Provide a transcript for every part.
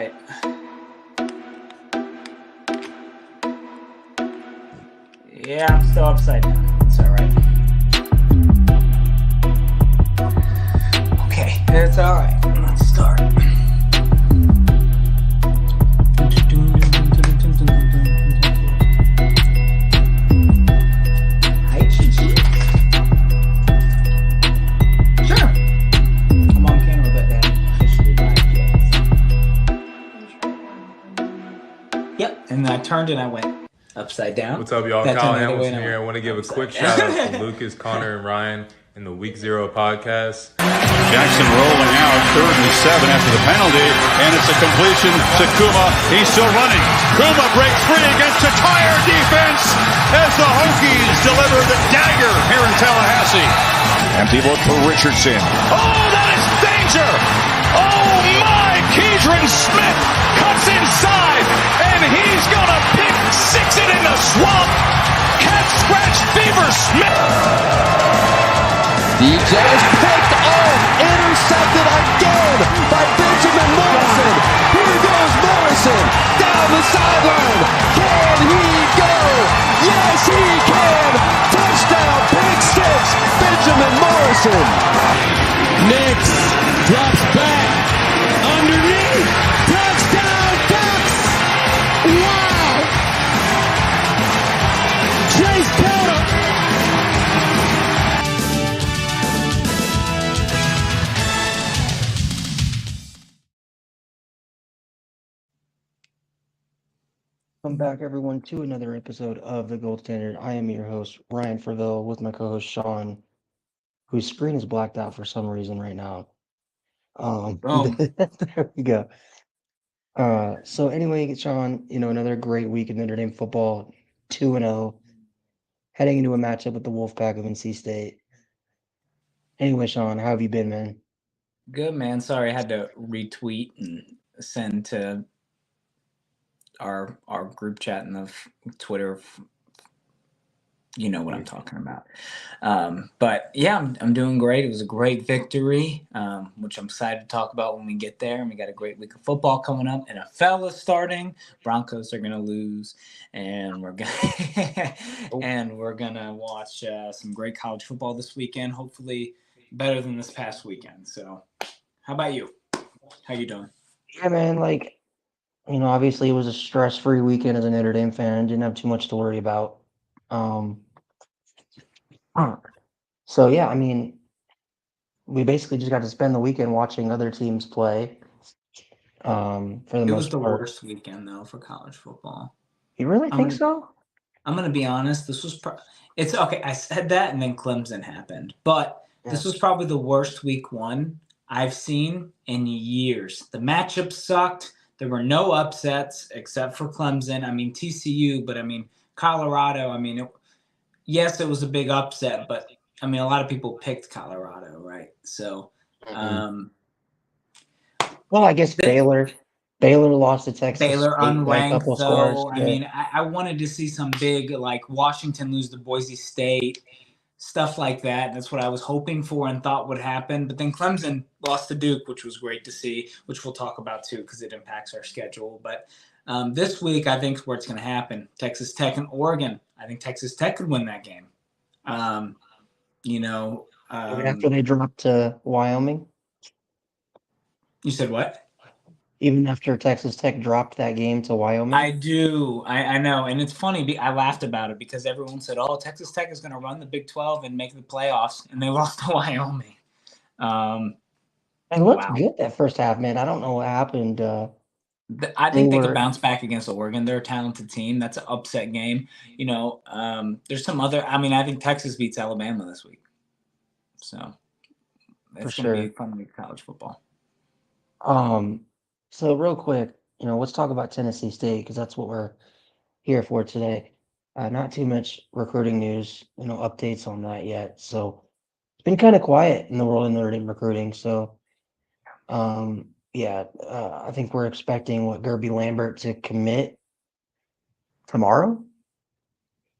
right. Yeah, I'm still upside down. It's all right. Okay, it's all right. Let's start. Hi, Chi-Chi. Sure. I'm on camera, but that officially live yet. Yep, and I turned and I went upside down. What's up, y'all? That's Kyle another way Hamilton to here. I went want to give a upside quick down. shout out to Lucas, Connor, and Ryan in the Week 0 podcast. Jackson rolling out, 3rd and 7 after the penalty, and it's a completion to Kuma. He's still running. Kuma breaks free against a tire defense as the Hokies deliver the dagger here in Tallahassee. Empty look for Richardson. Oh, that is danger! Oh my! Keedron Smith cuts inside, and he's gonna pick six it in the swamp. Cat scratch fever Smith. DJ is picked off, intercepted again by Benjamin Morrison. Here goes Morrison down the sideline. Can he go? Yes, he can. Touchdown, pick six, Benjamin Morrison. Nix drops back underneath. Touchdown, Ducks. Wow. Chase Pelham. Welcome back, everyone, to another episode of The Gold Standard. I am your host, Ryan Ferville, with my co-host, Sean, whose screen is blacked out for some reason right now. Boom. There we go. So anyway, Sean, another great week in Notre Dame football, 2-0, heading into a matchup with the Wolfpack of NC State. Anyway, Sean, how have you been, man? Good, man. Sorry, I had to retweet and send to our group chat in the Twitter. You know what I'm talking about. But yeah, I'm doing great. It was a great victory, which I'm excited to talk about when we get there. And we got a great week of football coming up. NFL is starting. Broncos are gonna lose, and we're gonna watch some great college football this weekend. Hopefully, better than this past weekend. So, how about you? How you doing? Yeah, man, obviously it was a stress-free weekend as a Notre Dame fan. Didn't have too much to worry about. So yeah, we basically just got to spend the weekend watching other teams play. For the It was most the part. worst weekend though for college football. You really think so? I'm gonna be honest. This was it's okay. I said that, and then Clemson happened, but this was probably the worst week one I've seen in years. The matchup sucked. There were no upsets except for Clemson. TCU, but Colorado. Yes, it was a big upset, but a lot of people picked Colorado, right? So, well, I guess Baylor lost to Texas. Baylor State by a couple unranked, though. scores. Yeah. I wanted to see some big, like Washington lose to Boise State, stuff like that. That's what I was hoping for and thought would happen. But then Clemson lost to Duke, which was great to see, which we'll talk about too because it impacts our schedule. But this week, I think is where it's going to happen. Texas Tech and Oregon. I think Texas Tech could win that game. After they dropped to Wyoming. You said what? Even after Texas Tech dropped that game to Wyoming? I do. I know. And it's funny. I laughed about it because everyone said, oh, Texas Tech is going to run the Big 12 and make the playoffs. And they lost to Wyoming. It looked good that first half, man. I don't know what happened. I think they could bounce back against Oregon. They're a talented team. That's an upset game. There's some other – I think Texas beats Alabama this week. So it's going to be a fun week of college football. So real quick, let's talk about Tennessee State because that's what we're here for today. Not too much recruiting news, updates on that yet. So it's been kind of quiet in the world of Notre Dame recruiting. So, I think we're expecting Gerby Lambert to commit tomorrow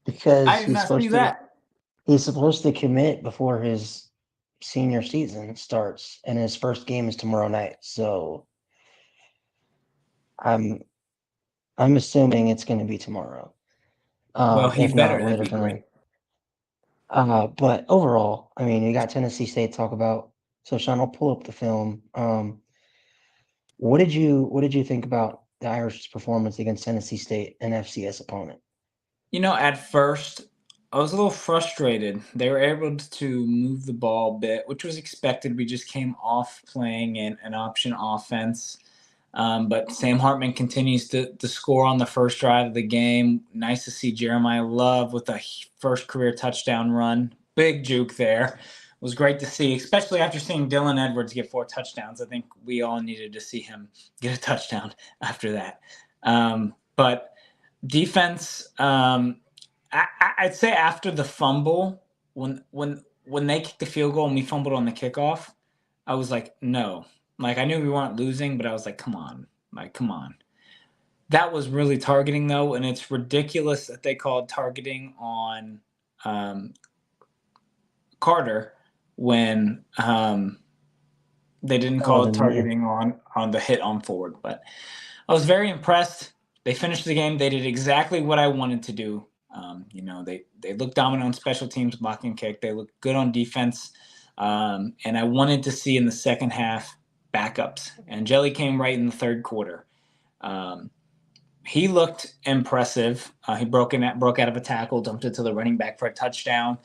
because he's supposed to commit before his senior season starts, and his first game is tomorrow night. So I'm assuming it's going to be tomorrow. Well, he If not better. That'd later be great. tonight. But overall, I mean, you got Tennessee State to talk about. So Sean, I'll pull up the film. What did you think about the Irish's performance against Tennessee State, an FCS opponent? At first, I was a little frustrated. They were able to move the ball a bit, which was expected. We just came off playing an option offense. But Sam Hartman continues to score on the first drive of the game. Nice to see Jeremiah Love with a first career touchdown run. Big juke there. It was great to see, especially after seeing Dylan Edwards get 4 touchdowns. I think we all needed to see him get a touchdown after that. But defense, I'd say after the fumble, when they kicked the field goal and we fumbled on the kickoff, I was like, no. Like, I knew we weren't losing, but I was like, come on. Like, come on. That was really targeting, though, and it's ridiculous that they called targeting on Carter when they didn't Oh, call the it knee. targeting on the hit on Ford. But I was very impressed. They finished the game. They did exactly what I wanted to do. They looked dominant on special teams, block and kick. They looked good on defense. And I wanted to see in the second half backups. And Jelly came right in the third quarter. He looked impressive. He broke out of a tackle, dumped it to the running back for a touchdown.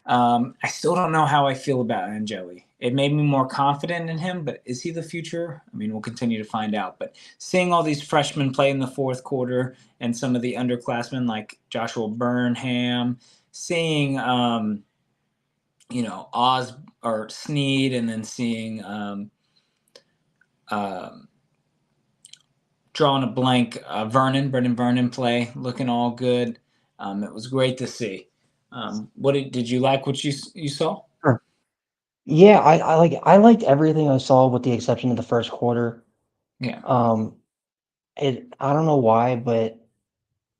I still don't know how I feel about Angeli. It made me more confident in him, but is he the future? I mean, we'll continue to find out. But seeing all these freshmen play in the fourth quarter and some of the underclassmen like Joshua Burnham, seeing Oz or Sneed, and then seeing drawing a blank, Brendan Vernon play, looking all good. It was great to see. What did you like what you saw? Sure. Yeah, I liked everything I saw with the exception of the first quarter. Yeah. I don't know why, but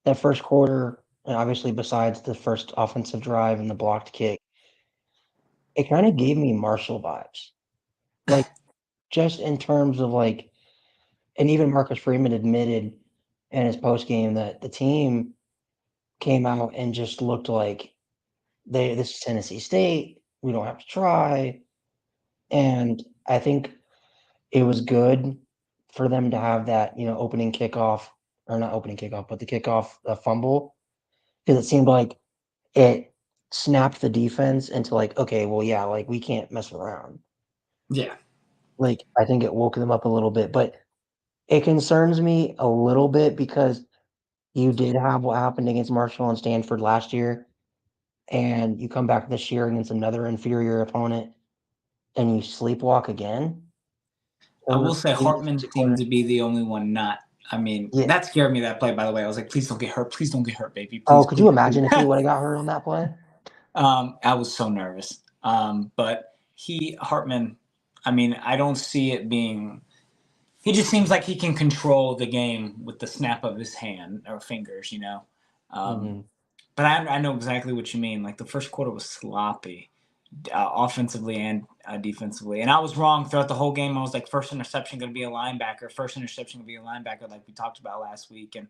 that first quarter, and obviously besides the first offensive drive and the blocked kick, it kind of gave me Marshall vibes. Like just in terms of like, and even Marcus Freeman admitted in his post game that the team came out and just looked like this is Tennessee State. We don't have to try. And I think it was good for them to have that, opening kickoff, or not opening kickoff, but the kickoff fumble, because it seemed like it snapped the defense into like, okay, well, yeah, like we can't mess around. Yeah. Like I think it woke them up a little bit, but it concerns me a little bit because you did have what happened against Marshall and Stanford last year, and you come back this year against another inferior opponent and you sleepwalk again I over will say 3 Hartman defensive seemed quarters. to be the only one not. I mean, Yeah. that scared me, that play, by the way. I was like, please don't get hurt. Please don't get hurt, baby. Oh, Please, could you please, please. imagine if he would have got hurt on that play? I was so nervous. But Hartman, I mean, I don't see it being. He just seems like he can control the game with the snap of his hand or fingers. Mhm. But I know exactly what you mean. Like the first quarter was sloppy, offensively and defensively. And I was wrong throughout the whole game. I was like, first interception going to be a linebacker. First interception going to be a linebacker, like we talked about last week. And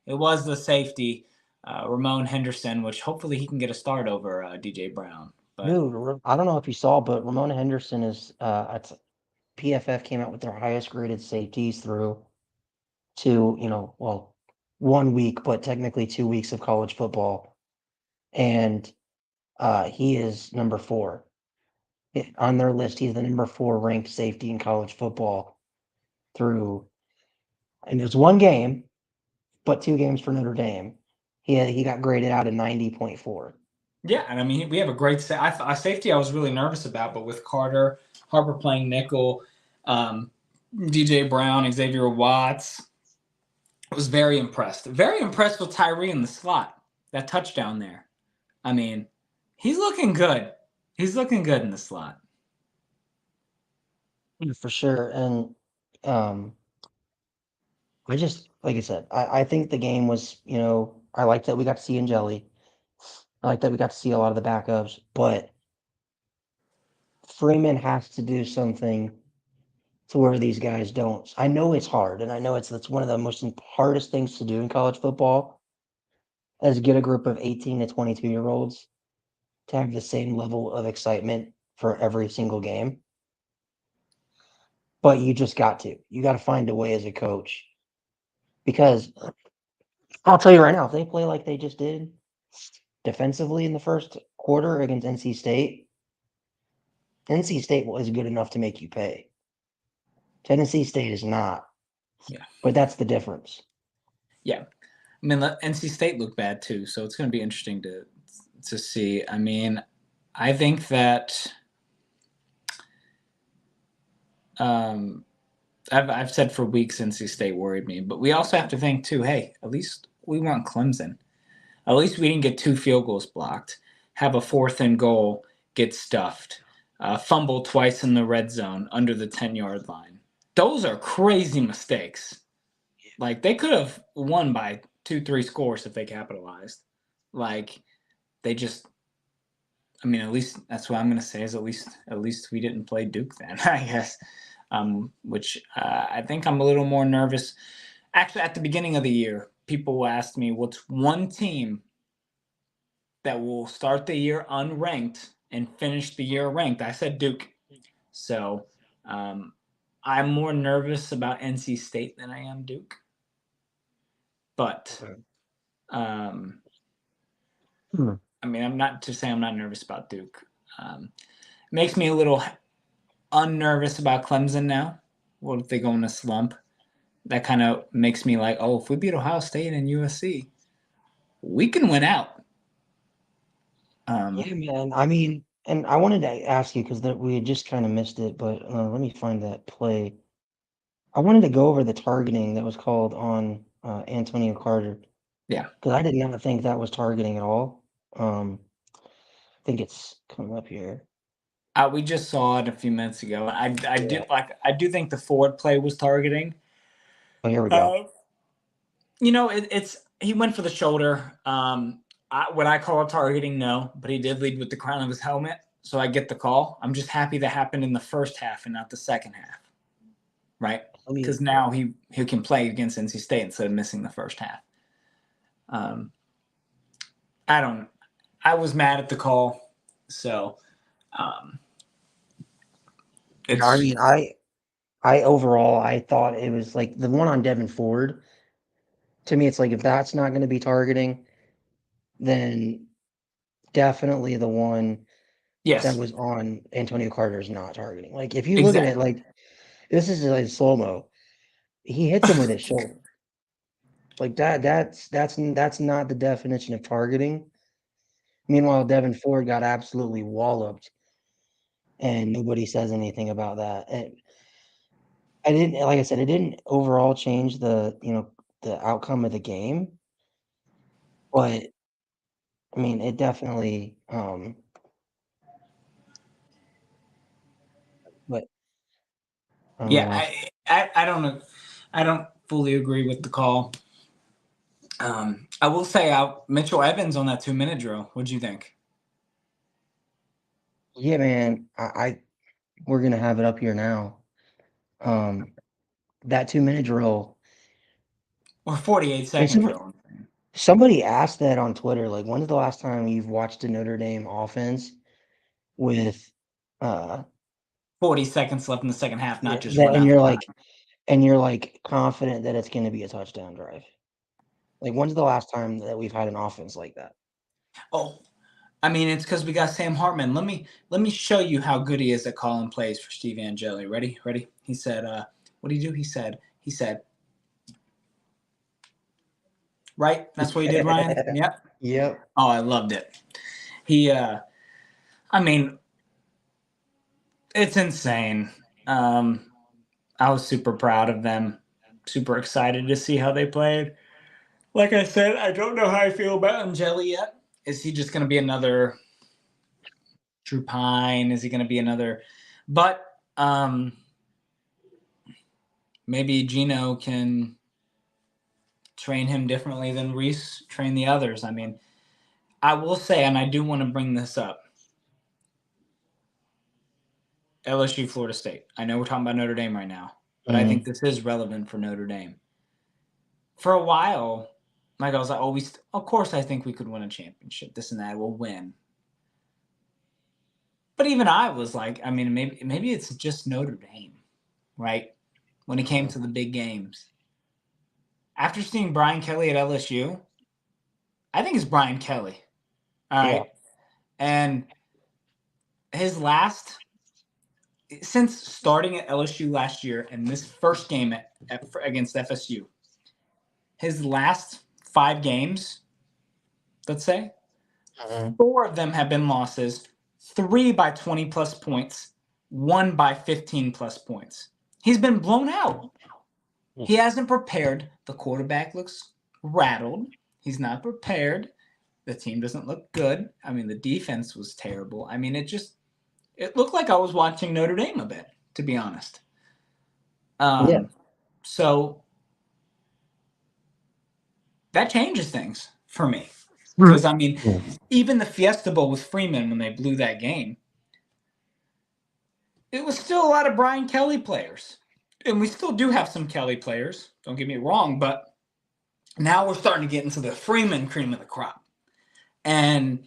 it was the safety, Ramon Henderson, which hopefully he can get a start over DJ Brown. But Dude, I don't know if you saw, but Ramona Henderson is PFF came out with their highest graded safeties through to, well, 1 week, but technically 2 weeks of college football. And he is number 4. On their list, he's the number 4 ranked safety in college football through, and there's 1 game, but 2 games for Notre Dame. He got graded out at 90.4. yeah, and I mean, we have a great safety I was really nervous about, but with Harper playing nickel, DJ Brown, Xavier Watts, I was very impressed. Very impressed with Tyree in the slot. That touchdown there. I mean, he's looking good. He's looking good in the slot. For sure. And I just, like I said, I think the game was, I like that we got to see Angeli. I like that we got to see a lot of the backups, but Freeman has to do something to where these guys don't. I know it's hard, and I know that's one of the most hardest things to do in college football, is get a group of 18 to 22-year-olds to have the same level of excitement for every single game. But you just got to. You got to find a way as a coach. Because I'll tell you right now, if they play like they just did defensively in the first quarter against NC State, NC State is good enough to make you pay. Tennessee State is not. Yeah. But that's the difference. Yeah. I mean, NC State looked bad too, so it's going to be interesting to see. I mean, I think that I've said for weeks NC State worried me, but we also have to think too, hey, at least we weren't Clemson. At least we didn't get 2 field goals blocked, have a 4th and goal get stuffed, fumble twice in the red zone under the 10-yard line. Those are crazy mistakes. Like, they could have won by 2-3 scores if they capitalized. Like, they just, I mean, at least that's what I'm going to say is at least we didn't play Duke then, I guess. Which I think I'm a little more nervous. Actually, at the beginning of the year, people asked me, what's one team that will start the year unranked and finish the year ranked? I said Duke. So I'm more nervous about NC State than I am Duke. But I mean, I'm not to say I'm not nervous about Duke. Makes me a little unnervous about Clemson now. What if they go in a slump? That kind of makes me like, oh, if we beat Ohio State and USC, we can win out. Yeah, man. I mean, and I wanted to ask you because we had just kind of missed it, but let me find that play. I wanted to go over the targeting that was called on Antonio Carter. Yeah. Because I did not think that was targeting at all. I think it's coming up here. We just saw it a few minutes ago. I do think the forward play was targeting. Oh, here we go. It's he went for the shoulder. Would I call it targeting? No, but he did lead with the crown of his helmet, so I get the call. I'm just happy that happened in the first half and not the second half, right? Because now he can play against NC State instead of missing the first half. I was mad at the call, so I mean, I overall I thought it was like the one on Devin Ford. To me, it's like if that's not going to be targeting, then definitely the one that was on Antonio Carter is not targeting. Like if you look at it, like this is like slow-mo. He hits him with his shoulder. Like that's not the definition of targeting. Meanwhile, Devin Ford got absolutely walloped, and nobody says anything about that. And I didn't, like I said, it didn't overall change the outcome of the game, but I mean, it definitely. But I don't know. I don't know. I don't fully agree with the call. I will say, Mitchell Evans on that 2-minute drill. What'd you think? Yeah, man. We're gonna have it up here now. That 2-minute drill. Or 48-second drill. Somebody asked that on Twitter. Like, when's the last time you've watched a Notre Dame offense with 40 seconds left in the second half, not just and you're like confident that it's going to be a touchdown drive? Like, when's the last time that we've had an offense like that? Oh, I mean, it's because we got Sam Hartman. Let me show you how good he is at calling plays for Steve Angeli. Ready? He said, what did he do? He said, right? That's what he did, Ryan? Yep. Yep. Oh, I loved it. I mean, it's insane. I was super proud of them, super excited to see how they played. Like I said, I don't know how I feel about Angeli yet. Is he just going to be another Drew Pine? Is he going to be another? But maybe Gino can train him differently than Reese trained the others. I mean, I will say, and I do want to bring this up, LSU, Florida State. I know we're talking about Notre Dame right now, but I think this is relevant for Notre Dame. For a while, like I was like, of course I think we could win a championship. This and that, we'll win. But even I was like, I mean, maybe it's just Notre Dame, right? When it came to the big games. After seeing Brian Kelly at LSU, I think it's Brian Kelly. All right. Yeah. And his since starting at LSU last year and this first game against FSU, his last 5 games, let's say, 4 of them have been losses, 3 by 20-plus points, 1 by 15-plus points. He's been blown out. He hasn't prepared. The quarterback looks rattled. He's not prepared. The team doesn't look good. I mean, the defense was terrible. I mean, it looked like I was watching Notre Dame a bit, to be honest. So that changes things for me. Because, I mean, even the Fiesta Bowl with Freeman, when they blew that game, it was still a lot of Brian Kelly players. And we still do have some Kelly players, don't get me wrong, but now we're starting to get into the Freeman cream of the crop. And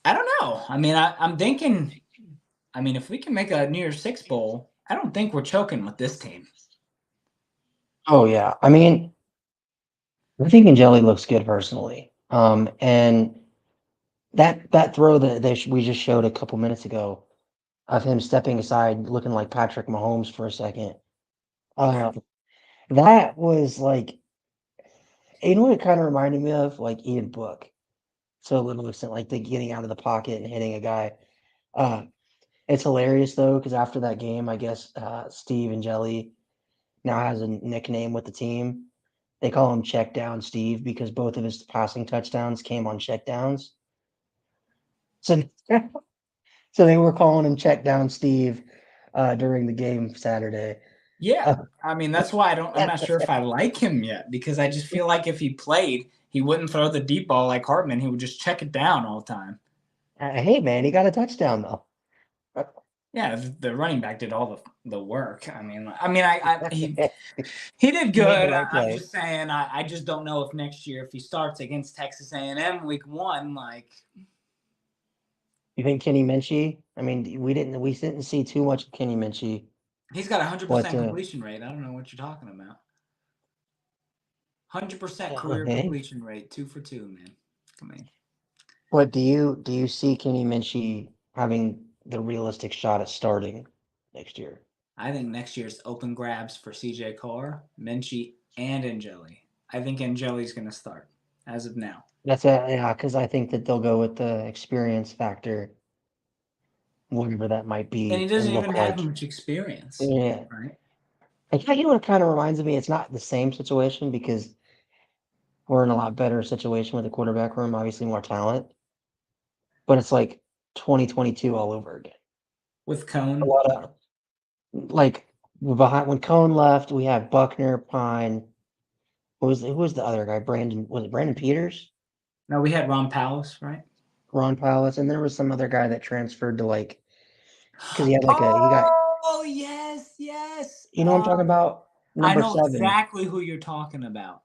I don't know. I mean, I'm thinking, I mean, if we can make a New Year's Six Bowl, I don't think we're choking with this team. Oh, yeah. I mean, I think Angeli looks good personally. And that throw that we just showed a couple minutes ago of him stepping aside, looking like Patrick Mahomes for a second, that was like, you know what it kind of reminded me of? Like Ian Book. So a little extent, like the getting out of the pocket and hitting a guy. It's hilarious though, because after that game, I guess Steve Angeli now has a nickname with the team. They call him Check Down Steve because both of his passing touchdowns came on check downs. So they were calling him Check Down Steve during the game Saturday. Yeah. I mean, that's why I'm not sure if I like him yet, because I just feel like if he played, he wouldn't throw the deep ball like Hartman. He would just check it down all the time. Hey, man, he got a touchdown though. Yeah, the running back did all the work. I mean, he did good. I'm just saying, I just don't know if next year, if he starts against Texas A&M week 1, like. You think Kenny Minchie? I mean, we didn't see too much of Kenny Minchie. He's got 100% completion rate. I don't know what you're talking about. 100% career completion rate, 2 for 2, man. Come on. What do you see Kenny Minchie having the realistic shot at starting next year? I think next year's open grabs for CJ Carr, Minchie, and Angeli. I think Angeli's going to start as of now. Because I think that they'll go with the experience factor, whatever that might be. And he doesn't even have much experience. Yeah. Right? You know what it kind of reminds me? It's not the same situation because we're in a lot better situation with the quarterback room, obviously more talent. But it's like 2022 all over again. With Cone? A lot of, like, when Cone left, we had Buckner, Pine. Who was the other guy? Was it Brandon Peters? No, we had Ron Powell, right? Ron Powell, and there was some other guy that transferred to because he had he got. Oh yes. You know what I'm talking about? Number 7. Exactly who you're talking about.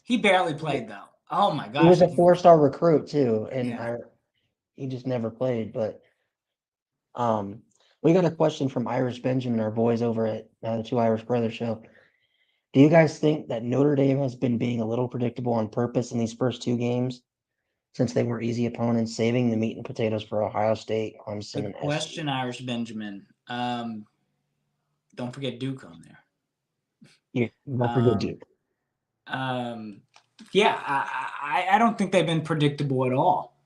He barely played though. Oh my gosh. He was a 4-star recruit too, and yeah. He just never played. But we got a question from Irish Benjamin, our boys over at the Two Irish Brothers show. Do you guys think that Notre Dame has been being a little predictable on purpose in these first 2 games, since they were easy opponents, saving the meat and potatoes for Ohio State, Clemson, and SC? Question, Irish Benjamin. Don't forget Duke on there. Yeah, don't forget Duke. Yeah, I don't think they've been predictable at all.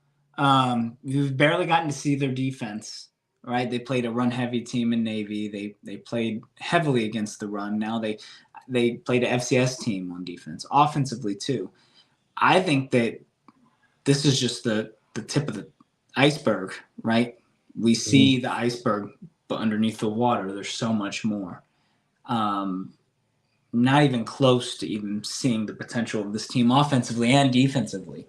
We've barely gotten to see their defense, right? They played a run-heavy team in Navy. They played heavily against the run. Now they played an FCS team on defense, offensively too. I think that this is just the tip of the iceberg, right? We see the iceberg, but underneath the water, there's so much more. Not even close to even seeing the potential of this team offensively and defensively,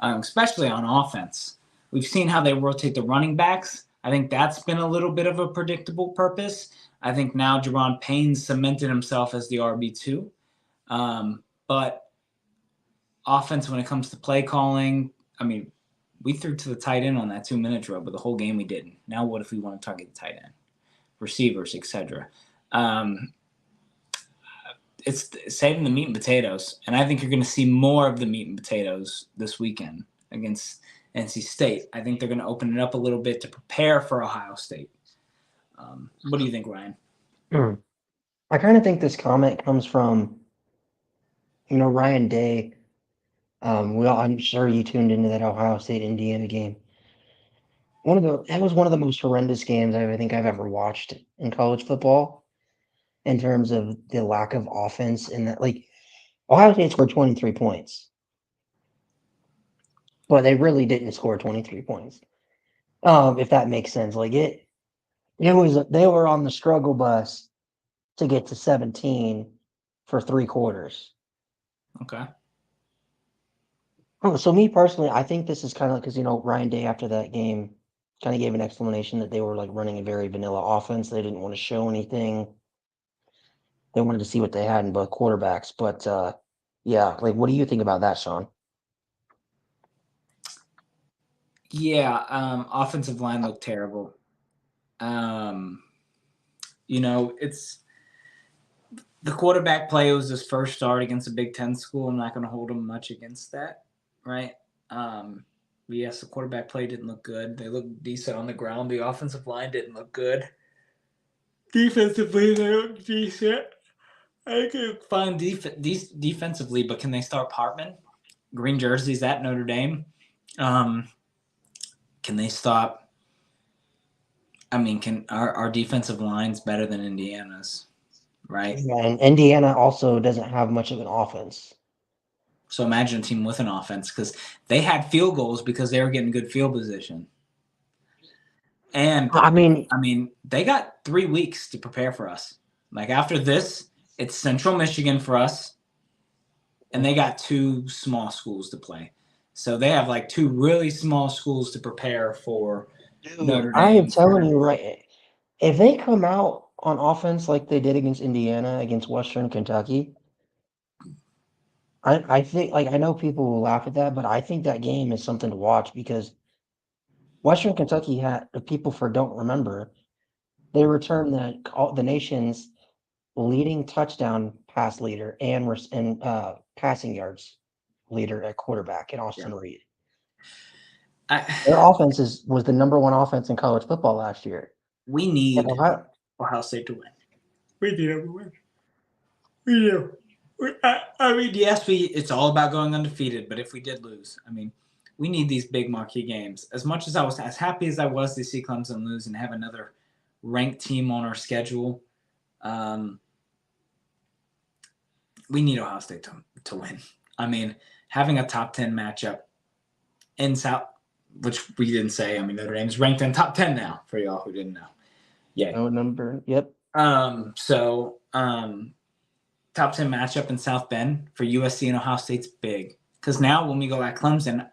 especially on offense. We've seen how they rotate the running backs. I think that's been a little bit of a predictable purpose. I think now Jerron Payne cemented himself as the RB2. But offense, when it comes to play calling, I mean, we threw to the tight end on that 2-minute drill, but the whole game we didn't. Now what if we want to target the tight end, receivers, etc.? It's saving the meat and potatoes, and I think you're going to see more of the meat and potatoes this weekend against NC State. I think they're going to open it up a little bit to prepare for Ohio State. What do you think, Ryan? I kind of think this comment comes from, Ryan Day. I'm sure you tuned into that Ohio State Indiana game. That was one of the most horrendous games I think I've ever watched in college football, in terms of the lack of offense. And that, like, Ohio State scored 23 points, but they really didn't score 23 points. If that makes sense. Like, they were on the struggle bus to get to 17 for 3 quarters. Okay. So me personally, I think this is kind of because, Ryan Day after that game kind of gave an explanation that they were like running a very vanilla offense. They didn't want to show anything. They wanted to see what they had in both quarterbacks. But yeah, like, what do you think about that, Sean? Yeah, offensive line looked terrible. It's the quarterback play was his first start against a Big Ten school. I'm not going to hold him much against that, right? Yes, the quarterback play didn't look good. They looked decent on the ground. The offensive line didn't look good. Defensively, they look decent. I can find defensively, but can they start Partman? Green jerseys at Notre Dame. Can they stop? I mean, can our defensive line's better than Indiana's, right? Yeah, and Indiana also doesn't have much of an offense. So imagine a team with an offense, because they had field goals because they were getting good field position. And I mean, they got 3 weeks to prepare for us. Like, after this, it's Central Michigan for us, and they got 2 small schools to play. So they have like 2 really small schools to prepare for Notre Dame. I am telling you, right, if they come out on offense like they did against Indiana, against Western Kentucky, I think, like, I know people will laugh at that, but I think that game is something to watch, because Western Kentucky had, if people don't remember, they returned the nation's leading touchdown pass leader and passing yards leader at quarterback in Austin Reed. Their offense was the number 1 offense in college football last year. We need Ohio State to win. We need them to win. We do. I mean, yes, it's all about going undefeated, but if we did lose, I mean, we need these big marquee games. As much as I was as happy as I was to see Clemson lose and have another ranked team on our schedule, we need Ohio State to win. I mean, having a top 10 matchup in South, which we didn't say. I mean, Notre Dame's ranked in top 10 now, for y'all who didn't know. Yeah. No number. Yep. Top 10 matchup in South Bend for USC and Ohio State's big. Because now when we go at Clemson,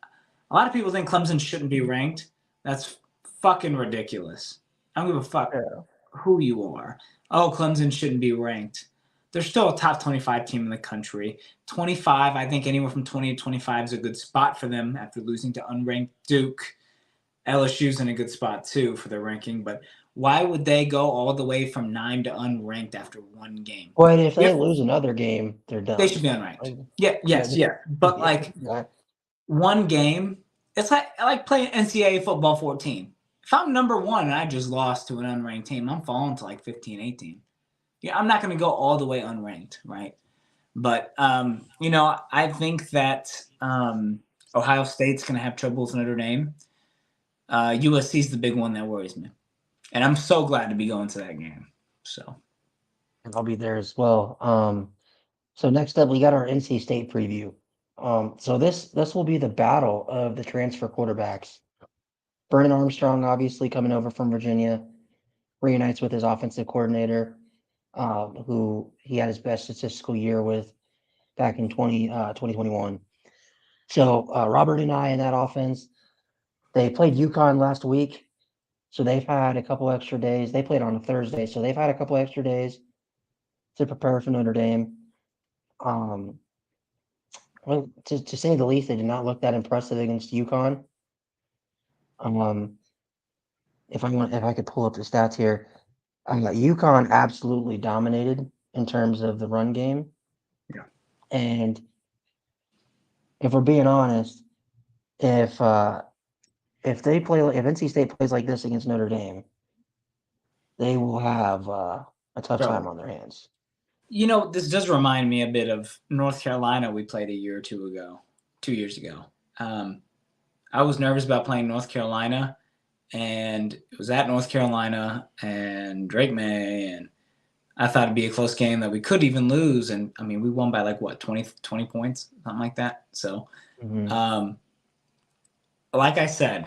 a lot of people think Clemson shouldn't be ranked. That's fucking ridiculous. I don't give a fuck who you are. Oh, Clemson shouldn't be ranked. They're still a top 25 team in the country. 25, I think anywhere from 20 to 25 is a good spot for them after losing to unranked Duke. LSU's in a good spot too for their ranking, but why would they go all the way from 9 to unranked after 1 game? Well, if they lose another game, they're done. They should be unranked. Yeah. But like 1 game, it's like playing NCAA football 14. If I'm number 1 and I just lost to an unranked team, I'm falling to like 15, 18. Yeah, I'm not going to go all the way unranked, right? But, I think that Ohio State's going to have trouble with Notre Dame. USC's the big one that worries me. And I'm so glad to be going to that game. So I'll be there as well. So next up, we got our NC State preview. So this will be the battle of the transfer quarterbacks. Vernon Armstrong, obviously coming over from Virginia, reunites with his offensive coordinator, who he had his best statistical year with back in 2021. So Robert and I in that offense, they played UConn last week. So they've had a couple extra days. They played on a Thursday, so they've had a couple extra days to prepare for Notre Dame. Um, well, to say the least, they did not look that impressive against UConn. If I could pull up the stats here, UConn absolutely dominated in terms of the run game. Yeah. And if we're being honest, if NC State plays like this against Notre Dame, they will have a tough time on their hands. This does remind me a bit of North Carolina we played a year or 2 years ago. I was nervous about playing North Carolina, and it was at North Carolina and Drake May, and I thought it'd be a close game that we could even lose. And I mean, we won by 20 points, something like that. So, like I said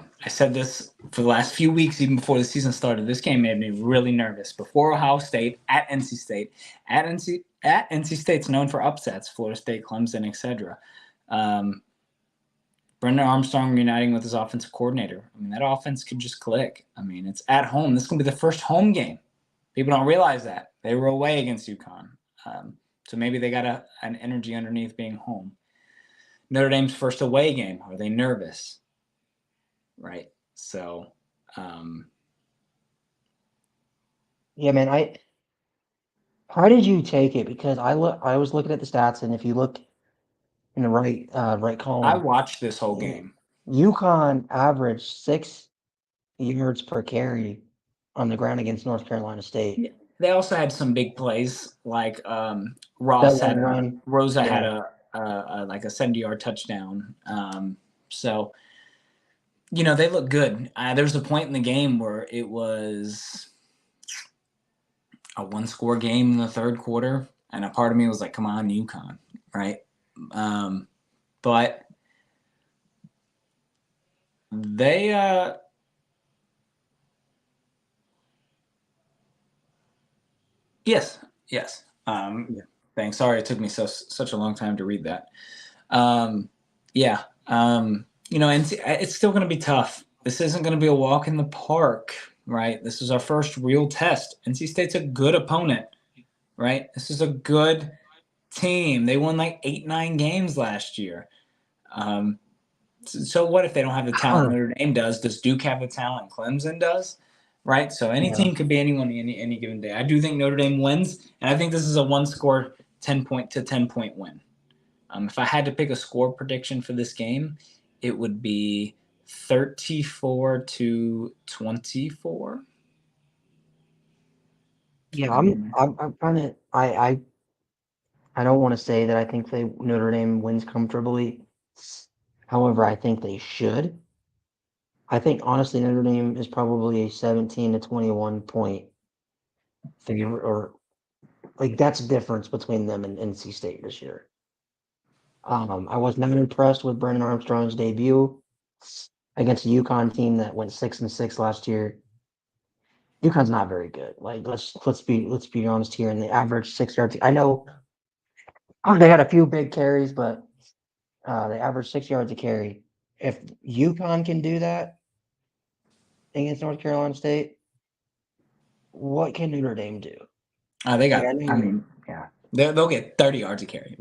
this for the last few weeks, even before the season started. This game made me really nervous. Before Ohio State, at NC State, at NC State's known for upsets, Florida State, Clemson, etc. Brendan Armstrong uniting with his offensive coordinator. I mean, that offense could just click. I mean, it's at home. This is going to be the first home game. People don't realize that. They were away against UConn. So maybe they got an energy underneath being home. Notre Dame's first away game. Are they nervous? Right. So, yeah, man, how did you take it? Because I was looking at the stats, and if you look in the right column, I watched this whole game. UConn averaged 6 yards per carry on the ground against North Carolina State. They also had some big plays, like Rosa had a 70-yard touchdown. So, they look good. There was a point in the game where it was a one-score game in the third quarter, and a part of me was like, come on, UConn, right? But they yes. Thanks. Sorry it took me such a long time to read that. And it's still going to be tough. This isn't going to be a walk in the park, right? This is our first real test. NC State's a good opponent, right? This is a good team. They won 8-9 games last year. So what if they don't have the talent Notre Dame does? Does Duke have the talent Clemson does? Right? So any team could be anyone any given day. I do think Notre Dame wins, and I think this is a one-score 10-point win. If I had to pick a score prediction for this game, it would be 34-24. Yeah, I'm kind of I don't want to say that I think Notre Dame wins comfortably. However, I think they should. I think honestly Notre Dame is probably a 17-21 point favorite, or that's the difference between them and NC State this year. I was not impressed with Brendan Armstrong's debut against a UConn team that went 6-6 last year. UConn's not very good. Let's be honest here. And they averaged 6 yards. I know they had a few big carries, but they averaged 6 yards a carry. If UConn can do that against North Carolina State, what can Notre Dame do? They got. They'll get 30 yards a carry.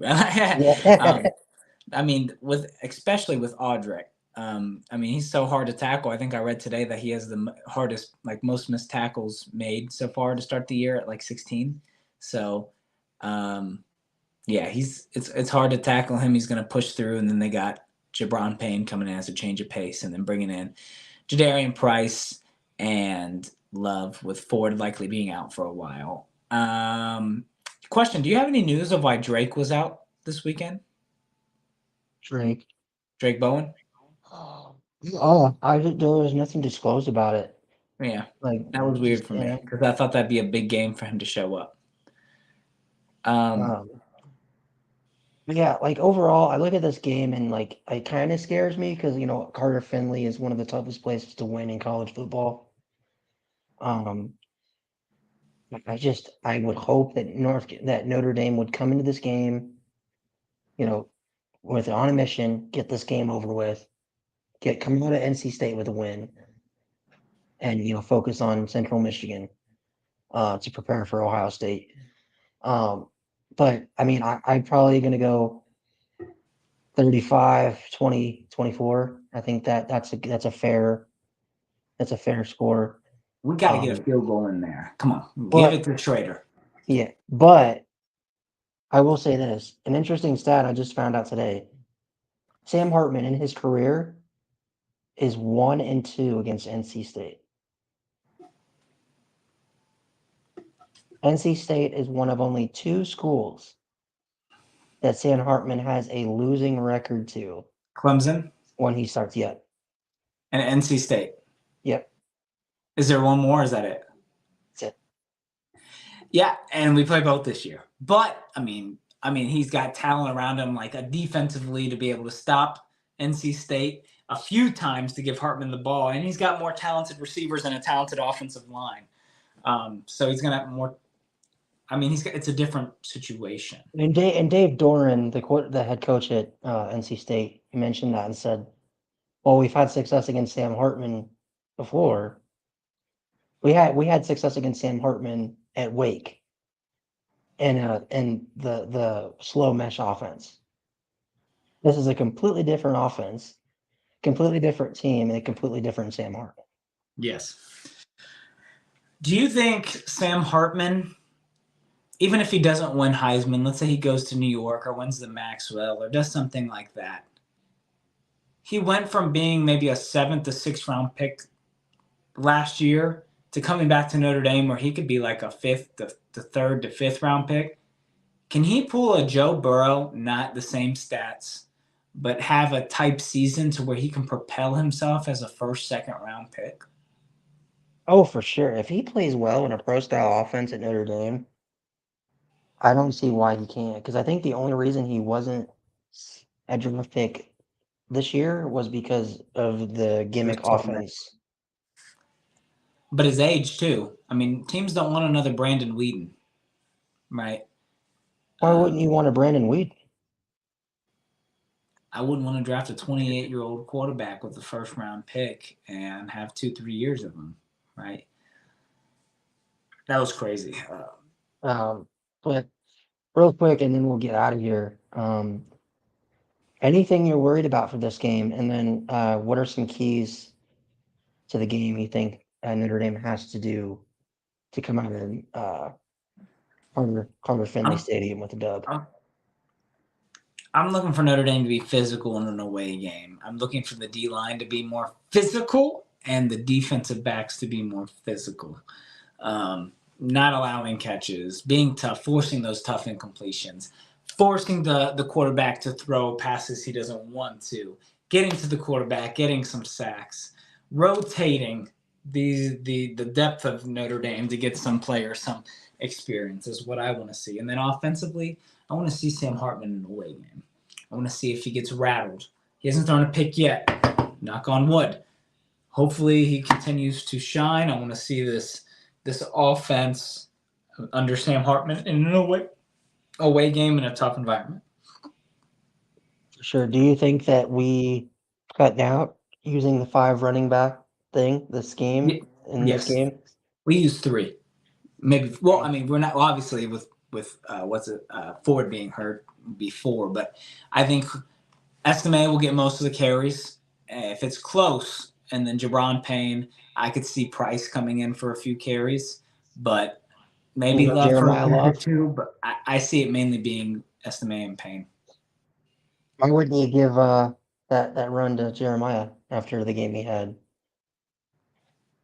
Especially with Audric. He's so hard to tackle. I think I read today that he has the hardest, most missed tackles made so far to start the year at 16. So, it's hard to tackle him. He's going to push through, and then they got Jabron Payne coming in as a change of pace, and then bringing in Jadarian Price and Love, with Ford likely being out for a while. Question: do you have any news of why Drake was out this weekend? Drake Bowen? there was nothing disclosed about it. Yeah, that was weird for me, because I thought that'd be a big game for him to show up. Yeah, overall, I look at this game and it kind of scares me because Carter Finley is one of the toughest places to win in college football. I would hope that Notre Dame would come into this game, on a mission, get this game over with, come out of NC State with a win, and focus on Central Michigan to prepare for Ohio State. But I mean, I'm probably going to go 35, 20, 24. I think that's a fair score. We got to get a field goal in there. Come on, give but- it to Schrader. Yeah, but I will say this: an interesting stat I just found out today. Sam Hartman in his career is 1-2 against NC State. NC State is one of only 2 schools that Sam Hartman has a losing record to Clemson when he starts. Yep. and NC State. Yep. Is there one more? Or is that it? That's it. Yeah, and we play both this year. But I mean, he's got talent around him, like a defensively to be able to stop NC State a few times to give Hartman the ball, and he's got more talented receivers and a talented offensive line. So he's gonna have more. I mean, it's a different situation. And Dave Doran, the head coach at NC State, mentioned that and said, "Well, we've had success against Sam Hartman before. We had success against Sam Hartman at Wake, and the slow mesh offense. This is a completely different offense, completely different team, and a completely different Sam Hartman." Yes. Do you think Sam Hartman, even if he doesn't win Heisman, let's say he goes to New York or wins the Maxwell or does something like that, he went from being maybe a 7th to 6th round pick last year to coming back to Notre Dame where he could be like a 5th to 3rd to 5th round pick? Can he pull a Joe Burrow, not the same stats, but have a type season to where he can propel himself as a 1st, 2nd round pick? Oh, for sure. If he plays well in a pro-style offense at Notre Dame, I don't see why he can't. Because I think the only reason he wasn't a draft pick this year was because of the gimmick offense. But his age, too. I mean, teams don't want another Brandon Whedon, right? Why wouldn't you want a Brandon Wheat? I wouldn't want to draft a 28-year-old quarterback with the 1st round pick and have 2-3 years of him, right? That was crazy. But real quick, and then we'll get out of here. Anything you're worried about for this game? And then what are some keys to the game you think Notre Dame has to do to come out in Carter Finley Stadium with a dub? I'm looking for Notre Dame to be physical in an away game. I'm looking for the D-line to be more physical and the defensive backs to be more physical. Not allowing catches, being tough, forcing those tough incompletions, forcing the quarterback to throw passes he doesn't want to, getting to the quarterback, getting some sacks, rotating the depth of Notre Dame to get some players some experience is what I want to see. And then offensively, I want to see Sam Hartman in a away game. I want to see if he gets rattled. He hasn't thrown a pick yet. Knock on wood. Hopefully he continues to shine. I want to see this offense under Sam Hartman in an away game in a tough environment. Sure. Do you think that we cut out using the 5 running back thing, the scheme in this game? We use 3. Maybe. Well, I mean, we're not obviously with Ford being hurt before, but I think Estime will get most of the carries. If it's close, and then Jabron Payne, I could see Price coming in for a few carries, but maybe Love for a carry or 2. But I see it mainly being Estime and Payne. Why wouldn't you give that run to Jeremiah after the game he had?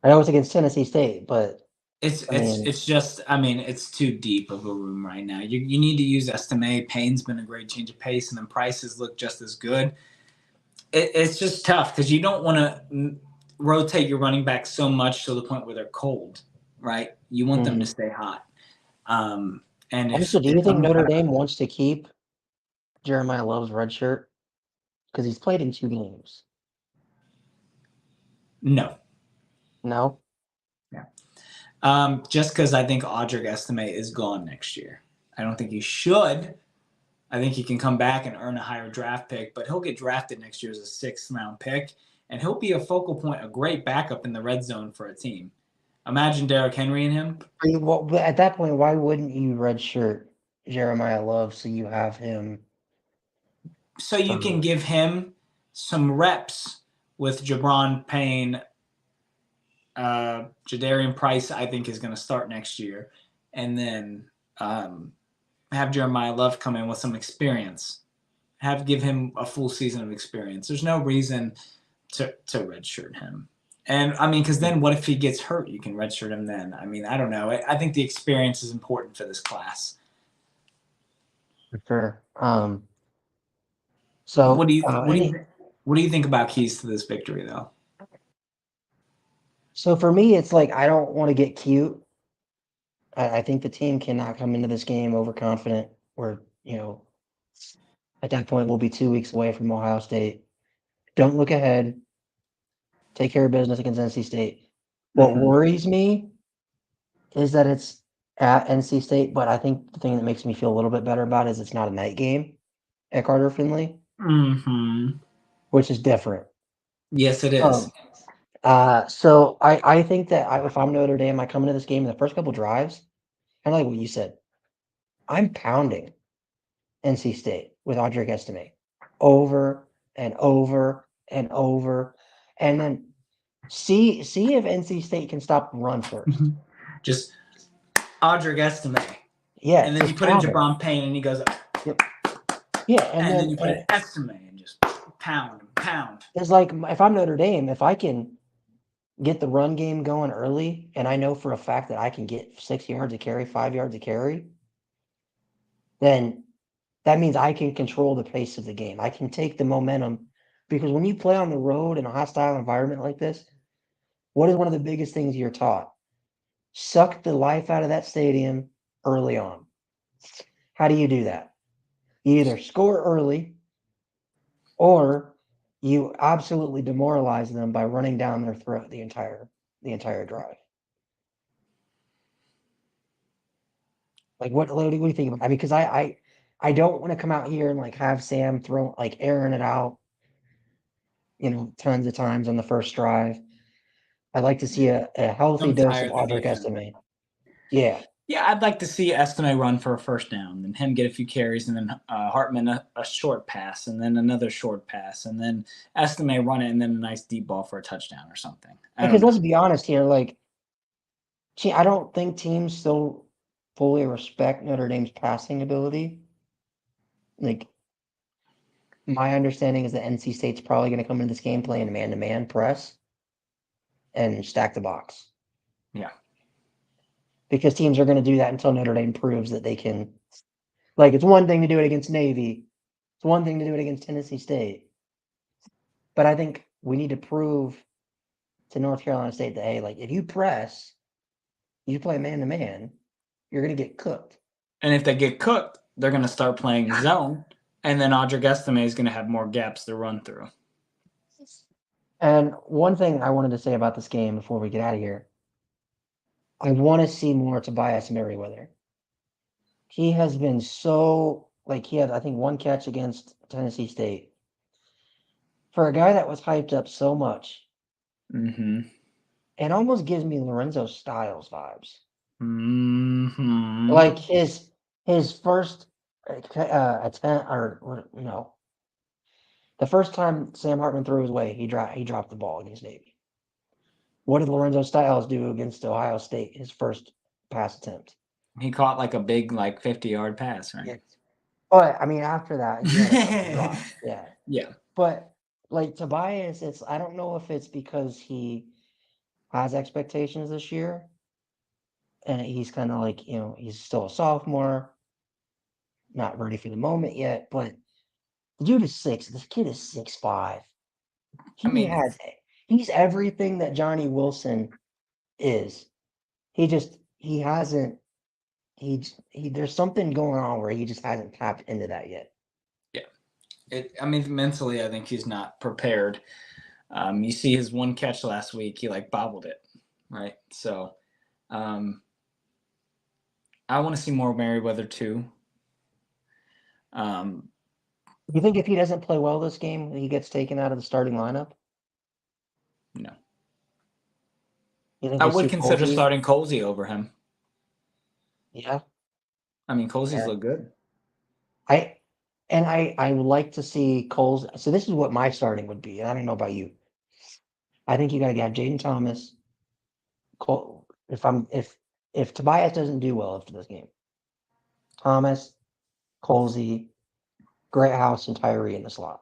I know it's against Tennessee State, but it's just, I mean, it's too deep of a room right now. You need to use Estime. Payne's been a great change of pace, and then Prices look just as good. It's just tough because you don't want to rotate your running back so much to the point where they're cold, right? You want them to stay hot. And also, do you think Notre Dame wants to keep Jeremiah Love's red shirt? Because he's played in 2 games. No. No? Yeah. Just because I think Audric Estime is gone next year. I don't think he should. I think he can come back and earn a higher draft pick, but he'll get drafted next year as a 6th round pick. and he'll be a focal point, a great backup in the red zone for a team. Imagine Derrick Henry and him. Well, but at that point, why wouldn't you redshirt Jeremiah Love so you have him? So you can give him some reps with Jabron Payne. Jadarian Price, I think, is going to start next year. And then have Jeremiah Love come in with some experience. Give him a full season of experience. There's no reason to redshirt him. And, I mean, because then what if he gets hurt? You can redshirt him then. I mean, I don't know. I think the experience is important for this class. For sure. So What do you think about keys to this victory, though? So for me, it's like I don't want to get cute. I think the team cannot come into this game overconfident. Where at that point we'll be 2 weeks away from Ohio State. Don't look ahead. Take care of business against NC State. What worries me is that it's at NC State, but I think the thing that makes me feel a little bit better about it is it's not a night game at Carter Finley, which is different. Yes, it is. So I think that if I'm Notre Dame, I come into this game in the first couple drives, kind of like what you said. I'm pounding NC State with Audric Estime over and over and over, and then see if NC State can stop the run first. Just Audric Estime. Yeah, and then you put in Jabron Payne, and he goes up. Yep. Yeah, and then you put in Estime and just pound. It's like if I'm Notre Dame, if I can get the run game going early, and I know for a fact that I can get 6 yards of carry, 5 yards of carry, then that means I can control the pace of the game. I can take the momentum, because when you play on the road in a hostile environment like this, what is one of the biggest things you're taught? Suck the life out of that stadium early on. How do you do that? You either score early or you absolutely demoralize them by running down their throat the entire drive. Like what do you think about? I mean, because I don't want to come out here and like have Sam throw like airing it out, tons of times on the first drive. I'd like to see a healthy dose of Audric Estime. Yeah. Yeah, I'd like to see Estime run for a first down, and him get a few carries, and then Hartman a short pass, and then another short pass, and then Estime run it, and then a nice deep ball for a touchdown or something. Because let's be honest here, like, I don't think teams still fully respect Notre Dame's passing ability. Like, my understanding is that NC State's probably going to come into this game playing man-to-man press and stack the box. Yeah. Because teams are going to do that until Notre Dame proves that they can. Like, it's one thing to do it against Navy. It's one thing to do it against Tennessee State. But I think we need to prove to North Carolina State that, hey, like, if you press, you play man-to-man, you're going to get cooked. And if they get cooked, they're going to start playing zone, and then Audric Estime is going to have more gaps to run through. And one thing I wanted to say about this game before we get out of here, I want to see more Tobias Merriweather. He has been so, like, he had, I think, one catch against Tennessee State. For a guy that was hyped up so much, it almost gives me Lorenzo Styles vibes. Like his first attempt, or the first time Sam Hartman threw his way, he dropped the ball against Navy. What did Lorenzo Styles do against Ohio State? His first pass attempt. He caught like a big 50-yard pass, right? Yeah. But I mean, after that, he had a drop. Yeah. Yeah. But like Tobias, I don't know if it's because he has expectations this year, and he's kind of like, he's still a sophomore, not ready for the moment yet. But the dude is 6. This kid is 6'5". He's everything that Johnny Wilson is. There's something going on where he just hasn't tapped into that yet. Yeah. Mentally, I think he's not prepared. You see his one catch last week, he bobbled it, right? So I want to see more Merriweather too. You think if he doesn't play well this game, he gets taken out of the starting lineup? No. You think I it's would too consider Colsey? starting Colsey over him. Yeah. I mean, Colsey's Yeah. look good. I would like to see Coles. So this is what my starting would be. And I don't know about you. I think you got to have Jaden Thomas. Cole, if Tobias doesn't do well after this game, Thomas, Colsey, Greathouse, and Tyree in the slot.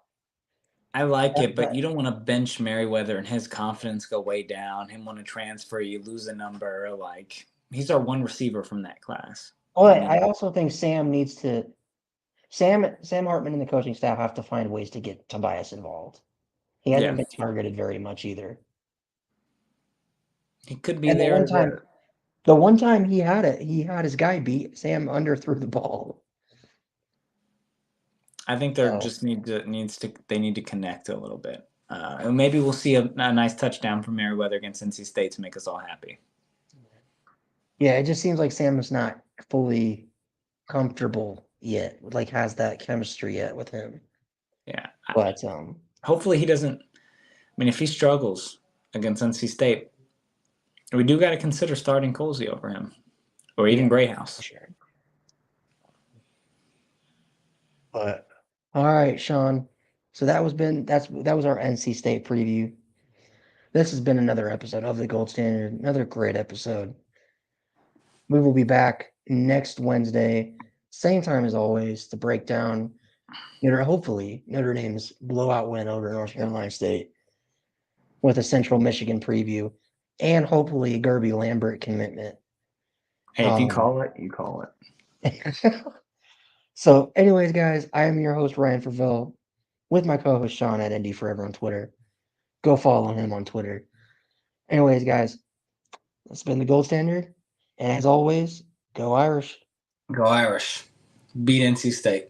I like it, but That- you don't want to bench Merriweather and his confidence go way down. Him want to transfer, you lose a number. Like he's our one receiver from that class. But I I mean, also think Sam needs to. Sam Hartman and the coaching staff have to find ways to get Tobias involved. He hasn't yeah, been targeted very much either. he could be And there. the one time he had his guy beat, Sam underthrew the ball. I think So, they need to connect a little bit. And maybe we'll see a nice touchdown from Merriweather against NC State to make us all happy. yeah, it just seems like Sam is not fully comfortable yet, like has that chemistry yet with him. Yeah, But hopefully he doesn't. I mean, if he struggles against NC State, we do got to consider starting Colsey over him, or even Greyhouse. sure. But all right, Sean. So that was our NC State preview. This has been another episode of the Gold Standard, another great episode. We will be back next Wednesday, same time as always, to break down hopefully Notre Dame's blowout win over North Carolina State with a Central Michigan preview and hopefully a Gerby Lambert commitment. Hey, if you call it, you call it. So, anyways, guys, I am your host, Ryan Favell, with my co-host Sean at Indy Forever on Twitter. Go follow him on Twitter. Anyways, guys, that's been the Gold Standard. And as always, go Irish. Go Irish. Beat NC State.